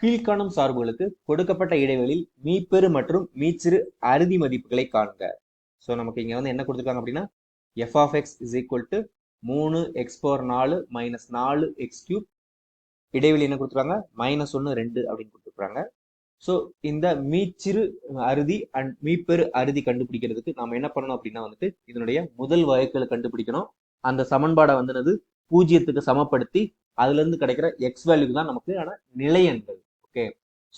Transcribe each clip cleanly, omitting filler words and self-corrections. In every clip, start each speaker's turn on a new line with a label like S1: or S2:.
S1: கீழ்காணும் சார்புகளுக்கு கொடுக்கப்பட்ட இடைவெளியில் மீப்பெரு மற்றும் மீச்சிறு அறுதி மதிப்புகளை காண்க. ஸோ நமக்கு இங்க வந்து என்ன கொடுத்துருக்காங்க அப்படின்னா F of X is equal to 3x⁴ minus 4x³ இடைவெளி என்ன கொடுத்துருக்காங்க -1 2 அப்படின்னு கொடுத்துருக்காங்க. ஸோ இந்த மீச்சிறு அறுதி அண்ட் மீப்பெரு அறுதி கண்டுபிடிக்கிறதுக்கு நம்ம என்ன பண்ணணும் அப்படின்னா வந்துட்டு இதனுடைய முதல் வகைகளை கண்டுபிடிக்கணும். அந்த சமன்பாடை வந்து பூஜ்ஜியத்துக்கு சமப்படுத்தி அதுல இருந்து கிடைக்கிற எக்ஸ் வேல்யூக்கு தான் நமக்கு ஆன நிலையெண்கள். ஓகே,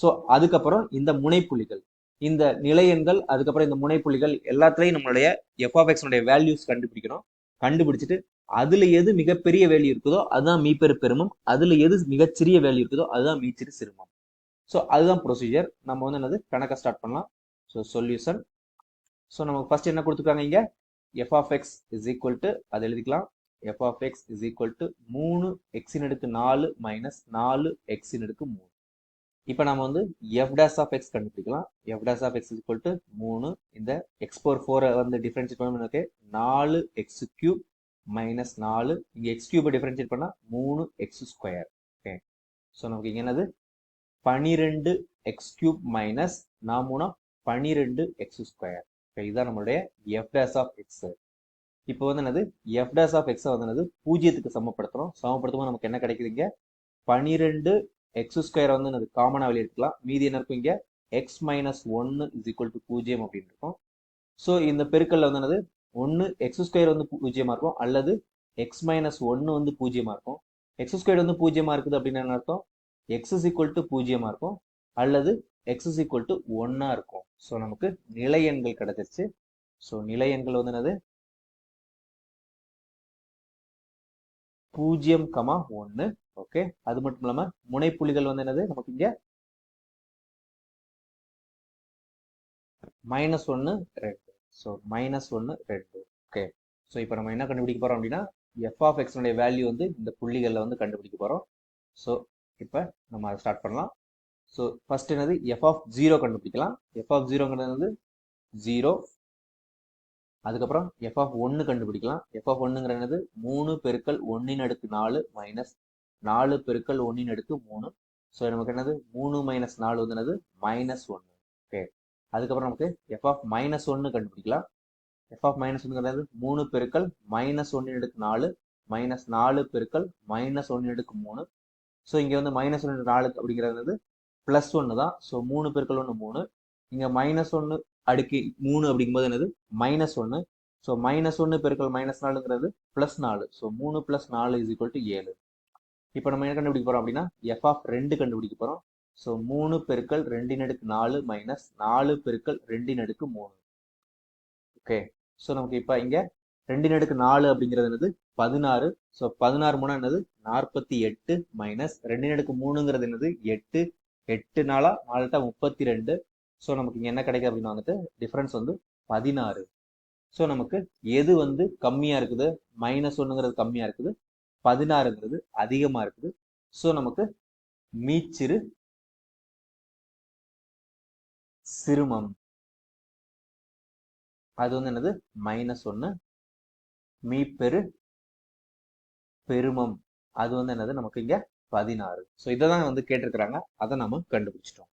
S1: ஸோ அதுக்கப்புறம் இந்த முனைப்புள்ளிகள், இந்த நிலையெண்கள், அதுக்கப்புறம் இந்த முனைப்புள்ளிகள் எல்லாத்துலயும் நம்மளுடைய எஃப் ஆஃப் எக்ஸ் வேல்யூஸ் கண்டுபிடிக்கணும். கண்டுபிடிச்சிட்டு அதுல எது மிகப்பெரிய வேல்யூ இருக்குதோ அதுதான் மீப்பெரு பெருமம், அதுல எது மிகச்சிறிய வேல்யூ இருக்குதோ அதுதான் மீச்சிறு சிறுமம். ஸோ அதுதான் ப்ரொசீஜர். நம்ம வந்து என்னது கணக்கை ஸ்டார்ட் பண்ணலாம். So solution. ஸோ நமக்கு ஃபர்ஸ்ட் என்ன கொடுத்துருக்காங்க இங்க F of X is equal to அதை எழுதிக்கலாம். F of X is equal to 3x⁴ minus 4x⁻3. இப்போ நம்ம வந்து எஃப் டேஷ் ஆஃப் எக்ஸ் கண்டுபிடிக்கலாம். F dash of X is equal to 3 இந்த x⁴ வந்து டிஃபரன்ஷியேட் பண்ணணும் 4x³ மைனஸ் 4 இங்க x³ டிஃபரன்ஷியேட் பண்ணா 3x². ஓகே, ஸோ நமக்கு இங்க என்னது 12x³ மைனஸ் 12x². இதுதான் நம்மளுடைய எஃப் டேஷ் ஆஃப் எக்ஸ். இப்போ வந்து என்னது எஃப் டேஷ் ஆஃப் எக்ஸ் வந்து என்னது பூஜ்ஜியத்துக்கு சமப்படுத்துறோம். சமப்படுத்தும் நமக்கு என்ன கிடைக்குதுங்க 12x² வந்து என்னது காமனா வெளியே எடுக்கலாம். மீதி என்ன இருக்கும் இங்க x - 1 இஸ் ஈக்குவல் டு 0 அப்படின்னு இருக்கும். ஸோ இந்த பெருக்கல்ல வந்து என்னது 1 x² வந்து 0 இருக்கும், அல்லது x - 1 வந்து 0 இருக்கும். x² வந்து 0 இருக்குது அப்படின்னு என்ன அர்த்தம் x இஸ் ஈக்குவல் டு 0 இருக்கும், அல்லது x இஸ் ஈக்குவல் டு 1 இருக்கும். ஸோ நமக்கு நிலை எண்கள் கிடைச்சிருச்சு. ஸோ நிலை எண்கள் வந்து என்னது 0, 1. ஓகே, அது மட்டும் இல்லாம முனைப்புள்ளிகள் வந்து என்னது நமக்கு இங்க -1 2. ஸோ -1 2. ஓகே, ஸோ இப்போ நம்ம என்ன கண்டுபிடிக்க போறோம் அப்படின்னா எஃப் ஆஃப் எக்ஸ் வேல்யூ வந்து இந்த புள்ளிகளில் வந்து கண்டுபிடிக்க போறோம். ஸோ இப்போ நம்ம அதை ஸ்டார்ட் பண்ணலாம். ஸோ ஃபர்ஸ்ட் என்னது எஃப் ஆஃப் 0 கண்டுபிடிக்கலாம். எஃப் ஆஃப் 0ங்கிறது 0. அதுக்கப்புறம் எஃப் ஆஃப் 1 கண்டுபிடிக்கலாம். எஃப் ஆஃப் 1ங்கிறது 3 பெருக்கல் 1/4 மைனஸ் 4 பெருக்கல் 1/3. ஸோ நமக்கு என்னது 3 - 4 வந்து என்னது -1. ஓகே, அதுக்கப்புறம் நமக்கு எஃப் ஆஃப் -1 கண்டுபிடிக்கலாம். எஃப் ஆஃப் -1ங்கிறது 3 பெருக்கல் -1/4 மைனஸ் 4 பெருக்கல் -1/3. ஸோ இங்க வந்து -1/4 அப்படிங்கிறது +1 தான். ஸோ 3 பெருக்கல் 1 3. இங்க -1 அடுக்கு 3 அப்படிங்கும்போது என்னது -1. ஸோ -1 பெருக்கல் -4ங்கிறது +4. So 3 + 4 is equal to 7. இப்போ நம்ம என்ன கண்டுபிடிக்க போறோம் அப்படின்னா எஃப் ஆஃப் 2 கண்டுபிடிக்க போறோம். ஸோ 3 பெருக்கல் 2/4 மைனஸ் 4 பெருக்கல் 2/3. ஓகே, ஸோ நமக்கு இப்போ இங்க 2/4 அப்படிங்கிறது என்னது 16. ஸோ 16 மூணா என்னது 48 மைனஸ் 2/3ங்கிறது என்னது 8. 8 4 32. ஸோ நமக்கு இங்க என்ன கிடைக்குது அப்படின்னா வந்துட்டு டிஃபரன்ஸ் வந்து 16. ஸோ நமக்கு எது வந்து கம்மியா இருக்குது -1ங்கிறது கம்மியா இருக்குது, 16ங்கிறது அதிகமா இருக்குது. ஸோ நமக்கு மீச்சிறு சிறுமம் அது வந்து என்னது -1. மீப்பெரு பெருமம் அது வந்து என்னது நமக்கு இங்க 16. ஸோ இதை தான் வந்து கேட்டிருக்கிறாங்க, அதை நம்ம கண்டுபிடிச்சிட்டோம்.